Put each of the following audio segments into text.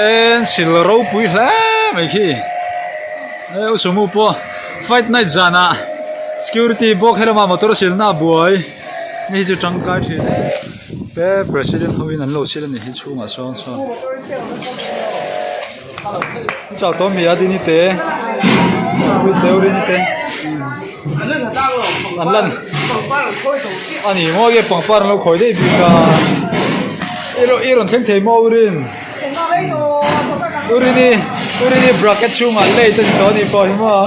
en sil ro pui hla mai khi e sumu po fight night jana security box herama motor sil na buai ni chu tangkai thi pe president hoin an lo sil ni hi chunga son son chào tóm mì đi như thế vui tếu đi như thế ăn lần anh ấy mua cái bằng phẳng nó khỏi đấy vì cả iron thanh thế mua urin đi bracket chung ăn lấy cho nó đi coi mà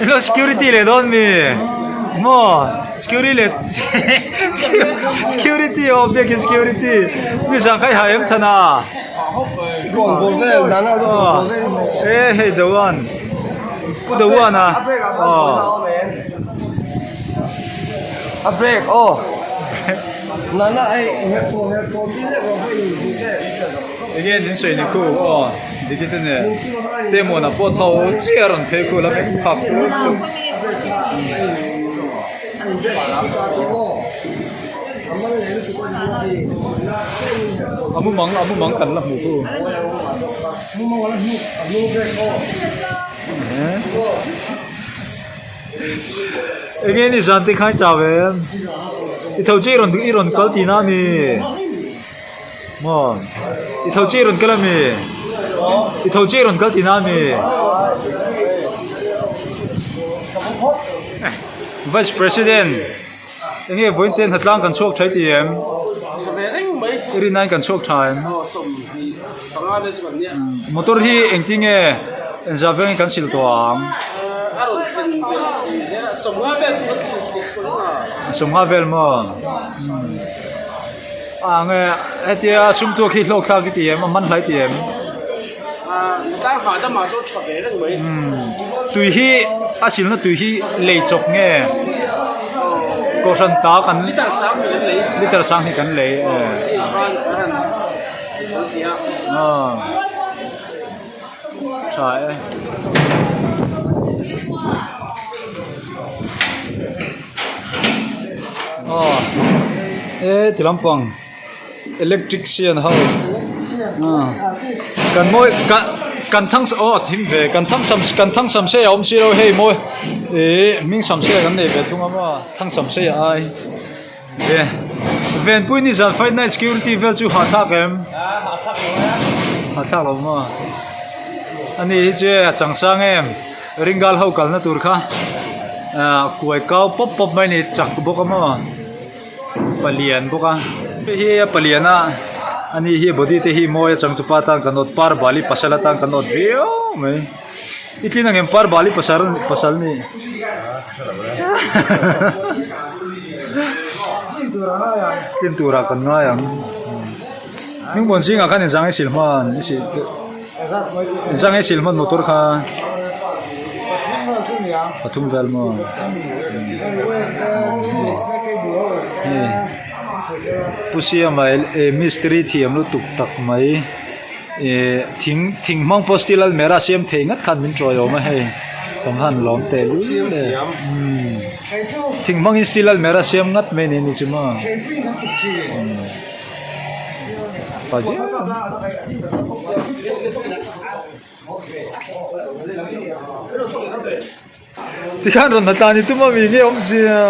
nó security lấy đón mi mà security object security mi sang khai hai em thà na hey the one put the one a break oh nana ai headphone again din soi ni ku dikit ne demo na po tho chiaron phe ku la mek phak amu mang kan la mu ku again is anti khai chawe I thau chi iron kal ti na mi mo I thau chi iron kal mi I thau chi iron kal ti na mi Vice President Enge vointen hatlang kan chok thai tiem iri nine kan chok thai motor hi engting e enjaveng kan sil to am somha vel mo ange etia sum to khi lok thak tiem man hlai tiem tui hi asil na tui hi lei chok nge ko san ta kan liter sang hi kan lei chai tilampang electrician how kan moi kan thang thim ve kan thang sam se om siro hey moi ming sam se kan nei ve thunga ma thang sam se ai ve ven pui ni zan fight night security vel chu ha thak em ha thak lo ma ani che changsang em ringal ho kal na tur kha kuai kau pop mai ni chak boka ma palian boka hi paliana ani hi body te hi moya changtu patang kanot par bali pasalatang kanot view mai itli nang empar bali pasal ni tintura kan nga yang ning bon singa kan jang silman isi jang silman motor kha pathum vel mo pusia mai mystery thiam lu tuk tak mai thing mang postilal mera siam thengat khan min troyo ma he tamhan lom te lu le thing mang stilal mera siam ngat me ni chima pa je tikhan ron natani tuma mi nge om sia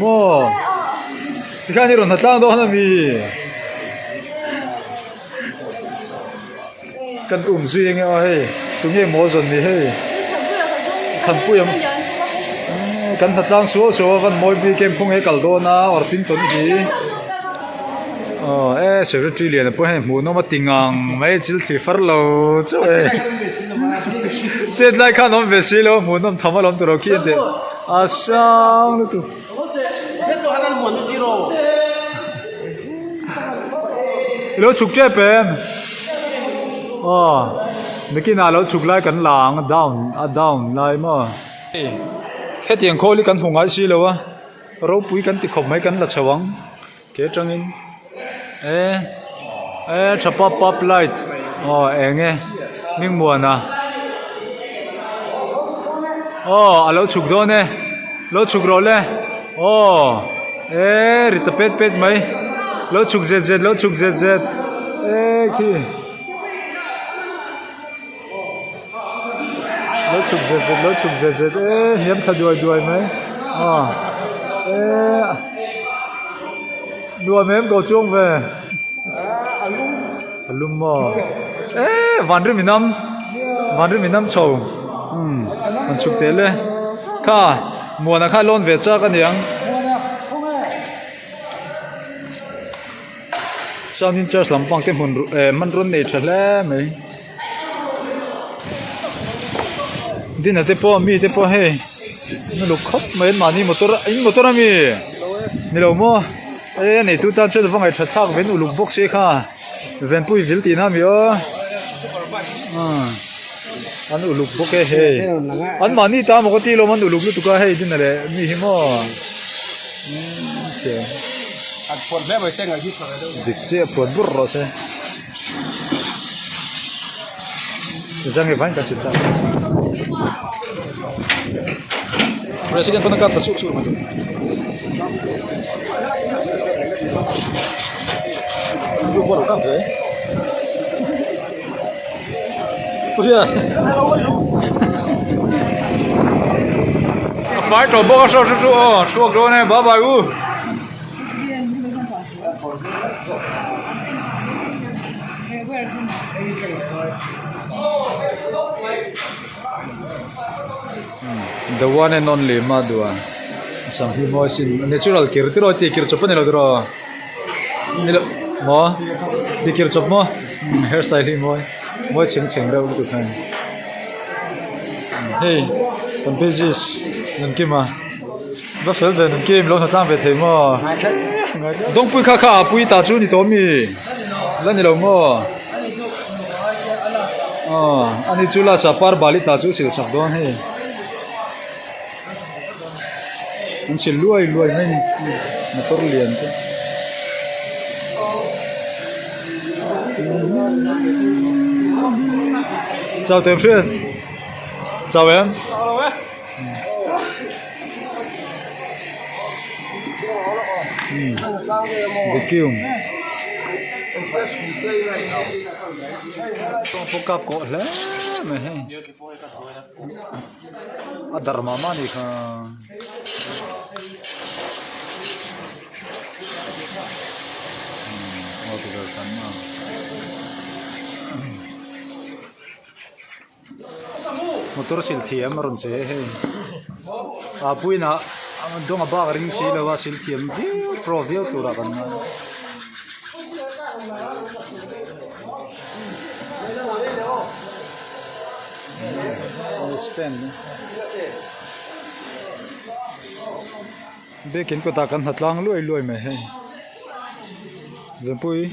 mo tikhan ron natang do hana mi kan zui nge a he tu nge mo zon ni he kan puyam kan natang so kan moi bi kem khong he kal do na or tin ton hi secretary lian po he mu no ma tingang mai chil thi far lo chu e deadline kan on vesilo mu nom thamalom to ro ki de asang tu lo chuk che pem niki na lo chuk lai kan lang down lai ma he tiang kholi kan hungai si lo wa ro pui kan ti khop mai kan la chawang ke changin chapa pop light enge ming muana alo chuk do ne lo chuk ro le rita pet mai lo chuk zet lo chuk zet khi lo chuk zet hiếm thật đuổi mấy đuổi mấy em cầu chuông về lum mò van rư mi nam chầu anh chụp thế lên kha mùa nào kha lon về cha cái niang sao nên chơi làm bằng cái mình run này chơi lẽ mấy đi nào thế po hey nó lục khóc mấy mà ni motor mi ni lâu mo này tụi ta chơi vòng ngày chặt xác với lục bốc xe kha ven pui vil tin ha mi anh lục bốc cái hey anh mà ni ta một cái tí lo mình lục tu cái hey đi nào le mi hi mo anh phun bé với xe người hít vào đâu dịch chế phun bút rồi xe jangan cái bánh cả chúng ta presiden pun nak masuk masuk macam tu buat apa eh Punya phải trộn bốc sao suốt rồi này bye bye u the one and only Madua some people sin natural kirtiro ti kirchop ne lodro nilo mo ti kirchop mo hairstyle mo cheng da u kan hey con pages nam kima ba fel de nam kim lo na ve the mo dong pui kha pui ta chu ni to mi la ni lo mo ani chula sa par bali ta chu sil sak don he anh sẽ luai mấy motor liền thế chào Tiệm Xuyên chào em Việt Kiều không phô cặp cổ lẽ mày hay adar mama nih kan tidak sama motor silthiam ron se he apuina dong aba ring si lawa silthiam pro view tura kan stand bekin ko ta kan hatlang luai me he Pui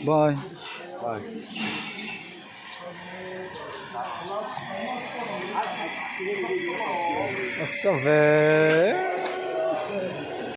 bye asa ve